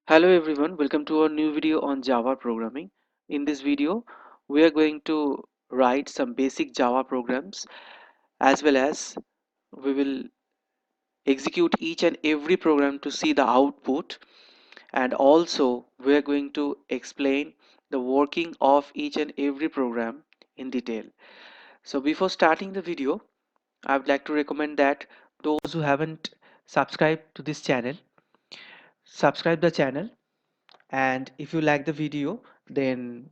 Hello everyone, welcome to our new video on Java programming. In this video, we are going to write some basic Java programs as well as we will execute each and every program to see the output, and also we are going to explain the working of each and every program in detail. So before starting the video, I would like to recommend that those who haven't subscribed to this channel, subscribe the channel, and if you like the video, then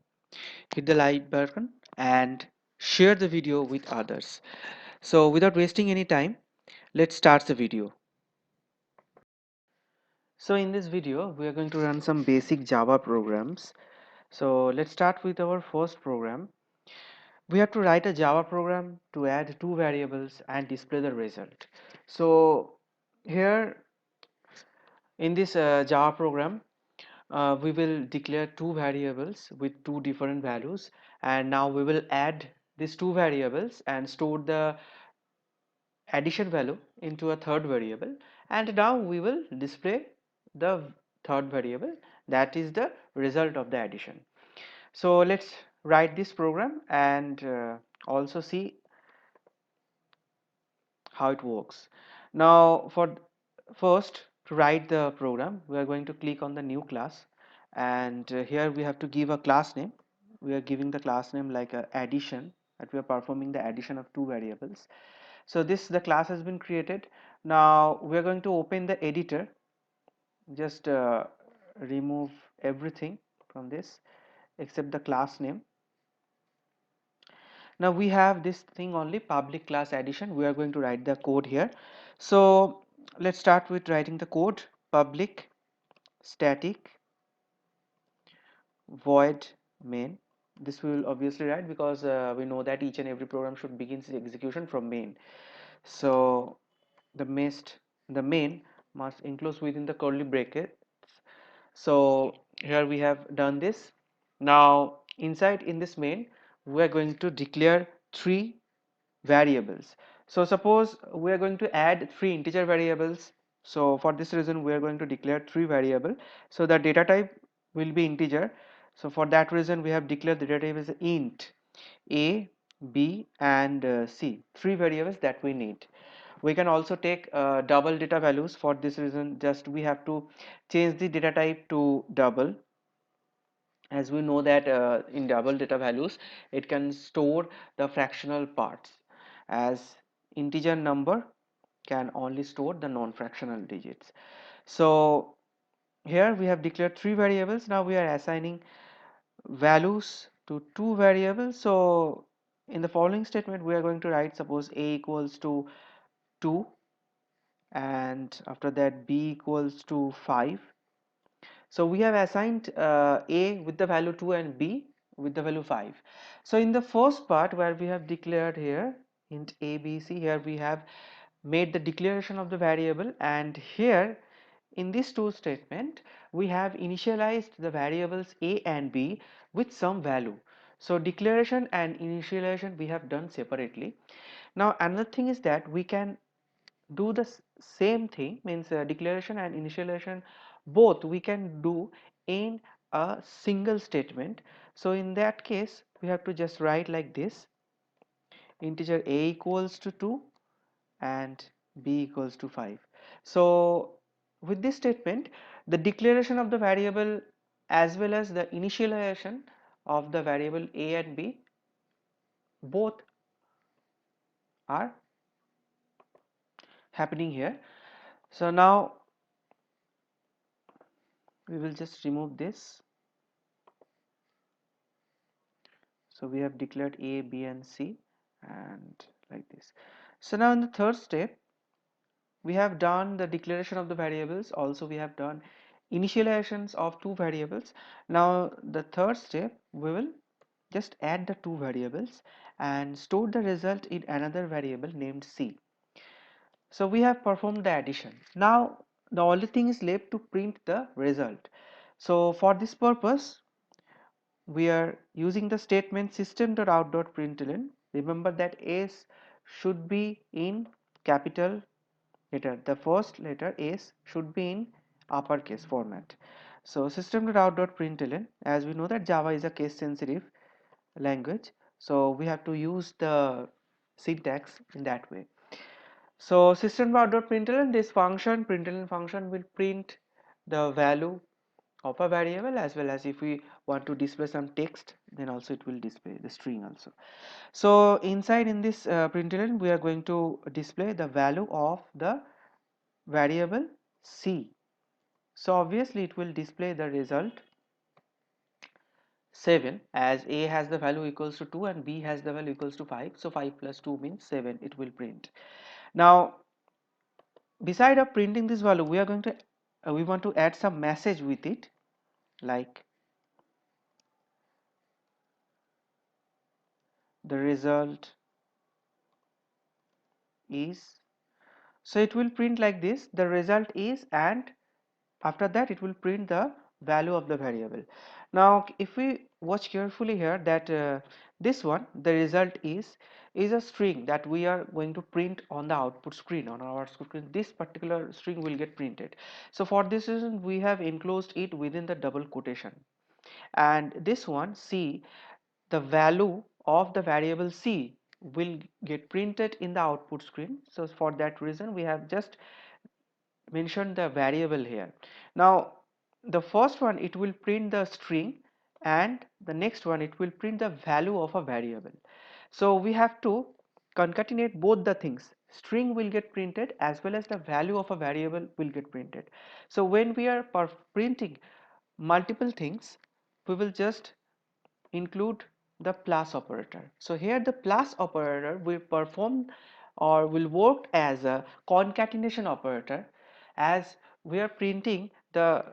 hit the like button and share the video with others. So without wasting any time, let's start the video. So in this video we are going to run some basic Java programs. So let's start with our first program. We have to write a Java program to add two variables and display the result. So here in this Java program, we will declare two variables with two different values, and now we will add these two variables and store the addition value into a third variable, and now we will display the third variable, that is the result of the addition. So let's write this program and also see how it works. Now for first, to write the program, we are going to click on the new class, and here we have to give a class name. We are giving the class name like addition, that we are performing the addition of two variables. So this, the class has been created. Now we are going to open the editor, just remove everything from this except the class name. Now we have this thing only, public class addition. We are going to write the code here. So let's start with writing the code. Public static void main. This we will obviously write because we know that each and every program should begin its execution from main. So the main must enclose within the curly brackets. So here we have done this. Now inside in this main, we are going to declare three variables. So suppose we are going to add three integer variables. So for this reason we are going to declare three variable. So the data type will be integer. So for that reason we have declared the data type as int a, b and c, three variables that we need. We can also take double data values. For this reason, just we have to change the data type to double, as we know that in double data values it can store the fractional parts, as integer number can only store the non-fractional digits. So here we have declared three variables. Now we are assigning values to two variables. So in the following statement we are going to write, suppose a equals to 2, and after that b equals to 5. So we have assigned a with the value 2 and b with the value 5. So in the first part where we have declared here int a, b, c, here we have made the declaration of the variable, and here in this two statement we have initialized the variables a and b with some value. So declaration and initialization we have done separately. Now another thing is that we can do the same thing, means declaration and initialization both we can do in a single statement. So in that case we have to just write like this: integer a equals to 2 and b equals to 5. So with this statement, the declaration of the variable as well as the initialization of the variable a and b both are happening here. So now we will just remove this. So we have declared a, b and c, and like this. So now in the third step we have done the declaration of the variables, also we have done initializations of two variables. Now the third step we will just add the two variables and store the result in another variable named c. So we have performed the addition. Now the only thing is left to print the result. So for this purpose we are using the statement system.out.println. Remember that s should be in capital letter, the first letter s should be in uppercase format. So system.out.println, as we know that Java is a case sensitive language, so we have to use the syntax in that way. So system.out.println, this function println function will print the value of a variable, as well as if we want to display some text, then also it will display the string also. So inside in this println, we are going to display the value of the variable c. So obviously it will display the result 7, as a has the value equals to 2 and b has the value equals to 5. So 5 plus 2 means 7, it will print. Now beside of printing this value, we are going to we want to add some message with it, like the result is. So it will print like this, the result is, and after that it will print the value of the variable. Now if we watch carefully here, that this one, the result is a string that we are going to print on the output screen, on our screen. This particular string will get printed. So for this reason we have enclosed it within the double quotation, and this one c, the value of the variable c will get printed in the output screen. So for that reason we have just mentioned the variable here. Now the first one, it will print the string, and the next one it will print the value of a variable. So we have to concatenate both the things. String will get printed as well as the value of a variable will get printed. So when we are printing multiple things, we will just include the plus operator. So here the plus operator will perform or will work as a concatenation operator, as we are printing the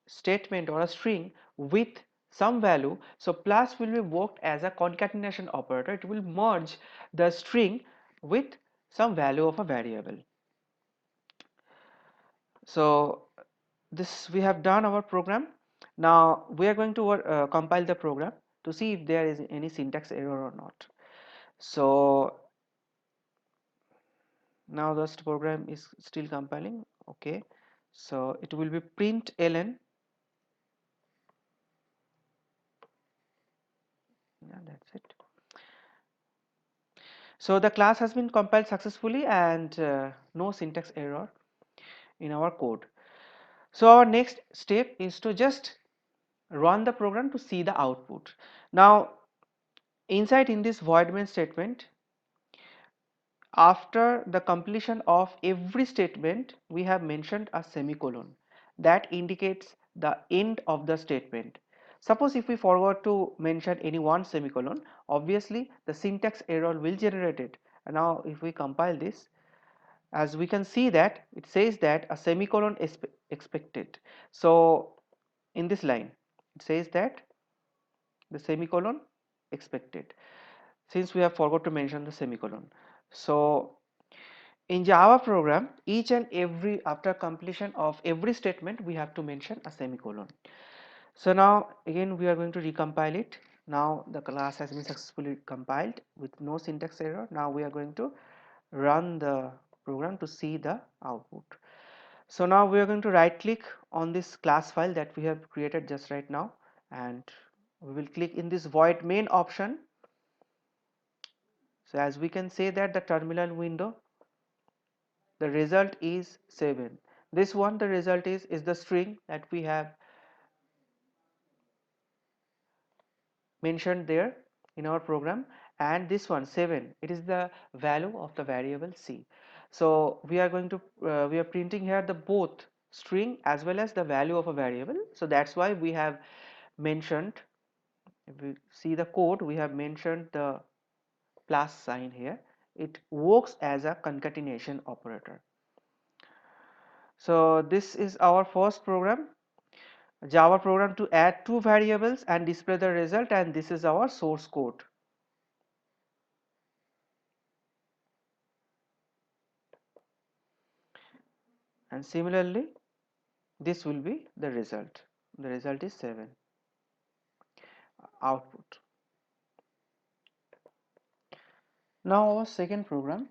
statement or a string with some value. So plus will be worked as a concatenation operator, it will merge the string with some value of a variable. So this we have done our program. Now we are going to compile the program to see if there is any syntax error or not. So now this program is still compiling. Okay, so it will be print ln. Yeah, that's it. So the class has been compiled successfully, and no syntax error in our code. So our next step is to just run the program to see the output. Now inside in this void main statement, after the completion of every statement, we have mentioned a semicolon that indicates the end of the statement. Suppose if we forgot to mention any one semicolon, obviously the syntax error will generate it. And now if we compile this, as we can see that it says that a semicolon is expected. So in this line it says that the semicolon expected, since we have forgot to mention the semicolon. So in Java program, each and every, after completion of every statement, we have to mention a semicolon. So now again we are going to recompile it. Now the class has been successfully compiled with no syntax error. Now we are going to run the program to see the output. So now we are going to right click on this class file that we have created just right now, and we will click in this void main option. So as we can say that the terminal window, the result is 7. This one, the result is the string that we have mentioned there in our program, and this one 7, it is the value of the variable c. So we are going to we are printing here the both string as well as the value of a variable. So that's why we have mentioned, if we see the code, we have mentioned the plus sign here. It works as a concatenation operator. So this is our first program, Java program to add two variables and display the result, and this is our source code. And similarly this will be the result. The result is 7 output. Now our second program,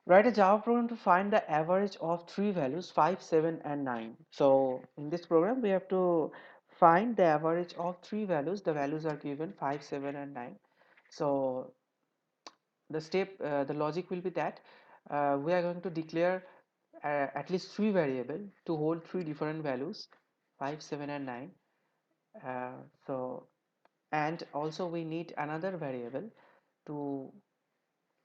Write a Java program to find the average of three values 5, 7 and 9. So in this program we have to find the average of three values. The values are given 5, 7 and 9. So the logic will be that we are going to declare at least three variable to hold three different values 5, 7 and 9. uh, so and also we need another variable to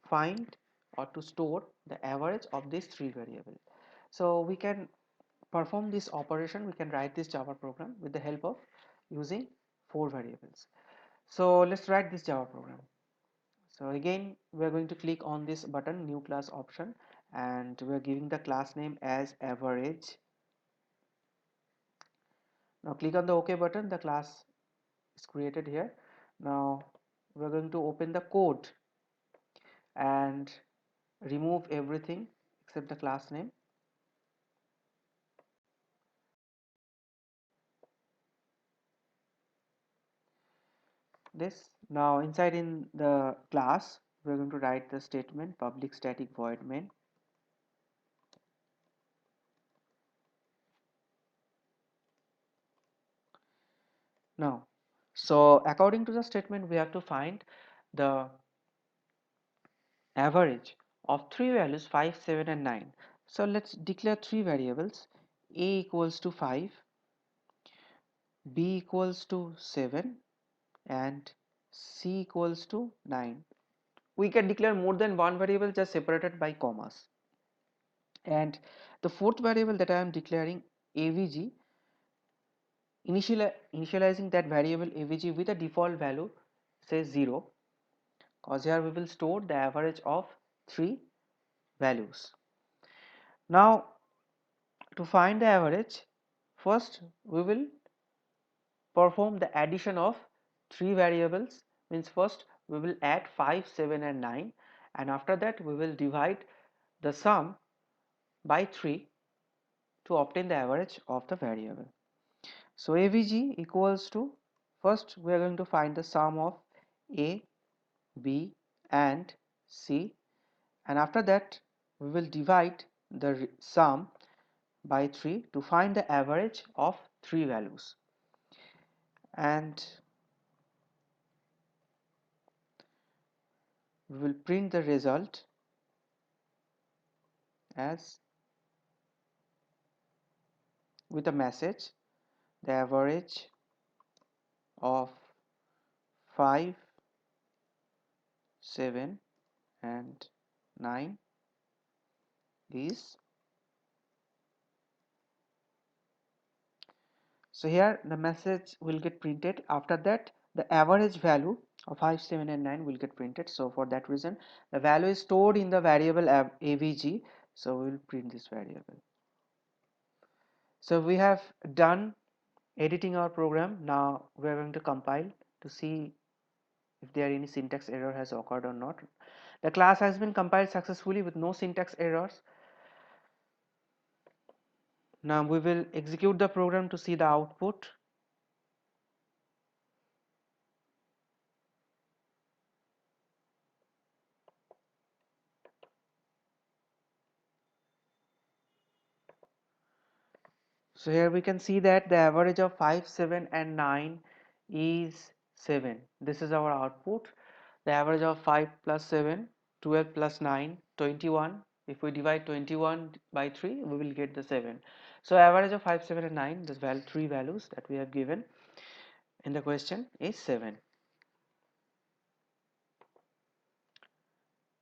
find or to store the average of these three variables. So we can perform this operation, we can write this Java program with the help of using four variables. So let's write this Java program. So again we are going to click on this button, new class option, and we are giving the class name as average. Now click on the OK button, the class is created here. Now we are going to open the code and remove everything except the class name. This now inside in the class we are going to write the statement public static void main. Now so according to the statement we have to find the average of three values 5, 7 and 9. So let's declare three variables: a equals to 5, b equals to 7 and c equals to 9. We can declare more than one variable just separated by commas. And the fourth variable that I am declaring avg, initializing that variable avg with a default value say 0, because here we will store the average of three values. Now to find the average, first we will perform the addition of three variables. Means first we will add 5, 7 and 9, and after that we will divide the sum by 3 to obtain the average of the variable. So avg equals to, first we are going to find the sum of a, b and c, and after that we will divide the sum by 3 to find the average of three values, and we will print the result as with a message: the average of 5, 7 and 9 is. So here the message will get printed. After that the average value of 5, 7 and 9 will get printed. So for that reason the value is stored in the variable avg, so we will print this variable. So we have done editing our program. Now we are going to compile to see if there any syntax error has occurred or not. The class has been compiled successfully with no syntax errors. Now we will execute the program to see the output. So here we can see that the average of 5, 7 and 9 is 7. This is our output. The average of 5 plus 7, 12 plus 9, 21. If we divide 21 by 3, we will get the 7. So average of 5, 7 and 9, the three values that we have given in the question is 7.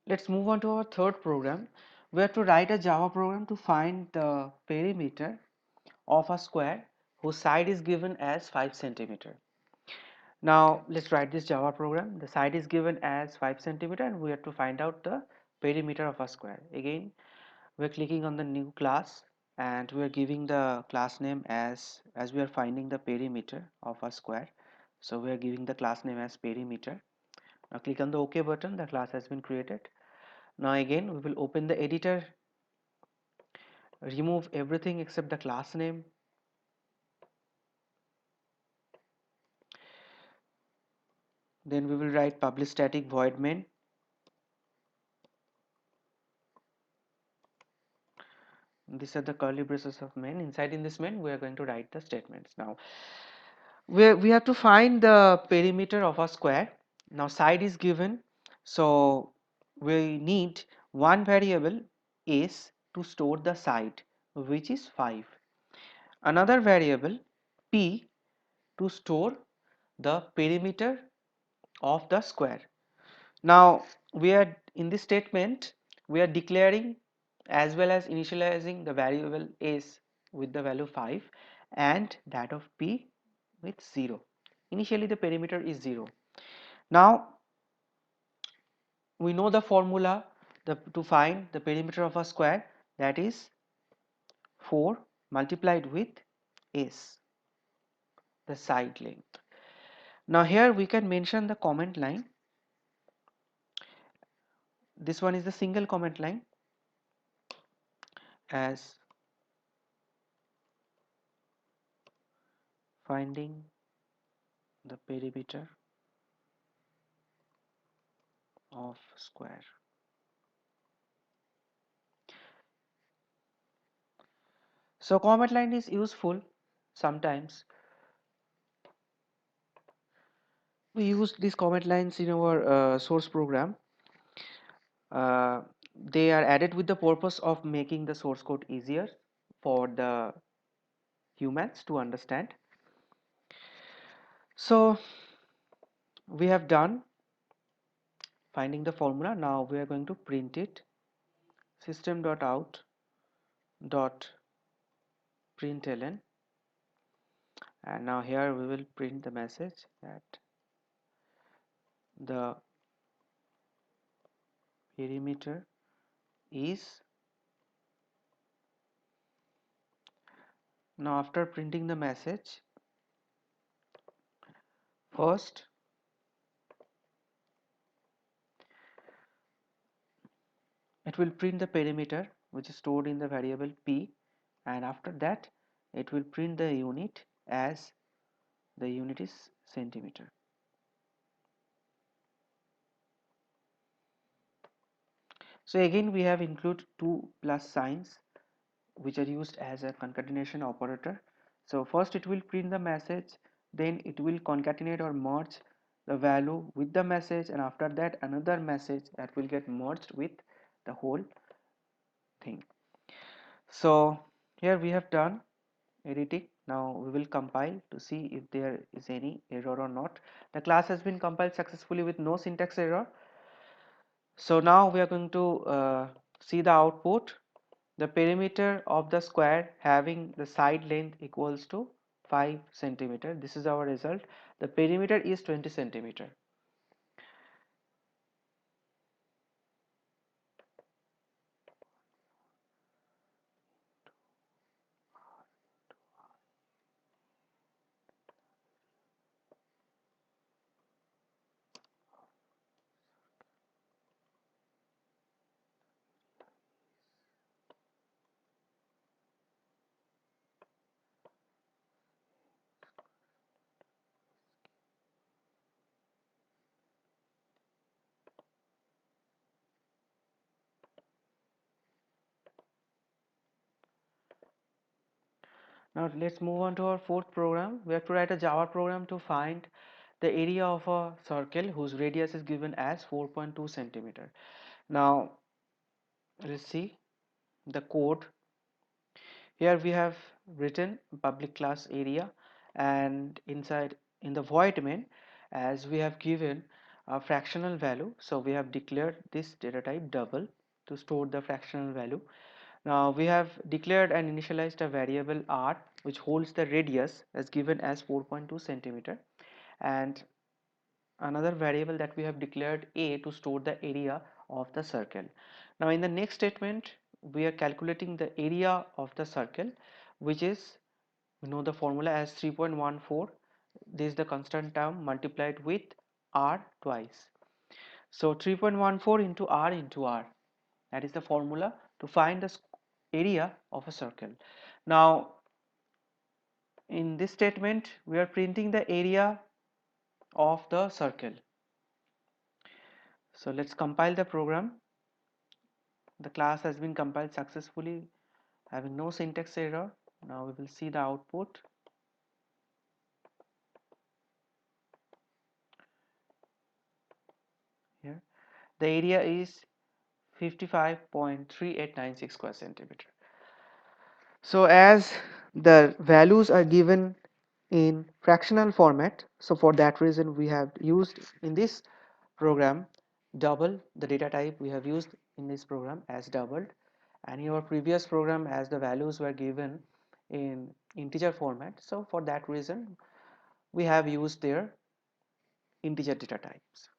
Let's move on to our third program. We have to write a Java program to find the perimeter of a square whose side is given as 5 centimeter. Now let's write this Java program. The side is given as 5 centimeter and we have to find out the perimeter of a square. Again we are clicking on the new class and we are giving the class name as we are finding the perimeter of a square. So we are giving the class name as perimeter. Now click on the OK button, the class has been created. Now again we will open the editor, remove everything except the class name. Then we will write public static void main. These are the curly braces of main. Inside in this main we are going to write the statements. Now we have to find the perimeter of a square. Now side is given, so we need one variable s to store the side, which is 5, another variable p to store the perimeter of the square. Now we are in this statement we are declaring as well as initializing the variable s with the value 5 and that of p with 0. Initially the perimeter is 0. Now we know the formula to find the perimeter of a square, that is 4 multiplied with s, the side length. Now here we can mention the comment line. This one is the single comment line as finding the perimeter of square. So comment line is useful sometimes. We use these comment lines in our source program. Uh, they are added with the purpose of making the source code easier for the humans to understand. So we have done finding the formula. Now we are going to print it. System.out.println, and now here we will print the message that the perimeter is. Now after printing the message, first it will print the perimeter which is stored in the variable p, and after that it will print the unit as the unit is centimeter. So again we have include two plus signs which are used as a concatenation operator. So first it will print the message, then it will concatenate or merge the value with the message, and after that another message that will get merged with the whole thing. So here we have done editing. Now we will compile to see if there is any error or not. The class has been compiled successfully with no syntax error. So now we are going to see the output. The perimeter of the square having the side length equals to 5 centimeter. This is our result. The perimeter is 20 centimeter. Now let's move on to our fourth program. We have to write a Java program to find the area of a circle whose radius is given as 4.2 centimeter. Now let's see the code. Here we have written public class area, and inside in the void main, as we have given a fractional value, so we have declared this data type double to store the fractional value. Now we have declared and initialized a variable r which holds the radius as given as 4.2 centimeter, and another variable that we have declared a to store the area of the circle. Now in the next statement we are calculating the area of the circle, which is, we know the formula as 3.14. This is the constant term multiplied with r twice. So 3.14 into r, that is the formula to find the area of a circle. Now in this statement we are printing the area of the circle. So let's compile the program. The class has been compiled successfully having no syntax error. Now we will see the output here. The area is 55.3896 square centimeter. So as the values are given in fractional format, so for that reason we have used in this program double. The data type we have used in this program as doubled, and in our previous program as the values were given in integer format, so for that reason we have used their integer data types.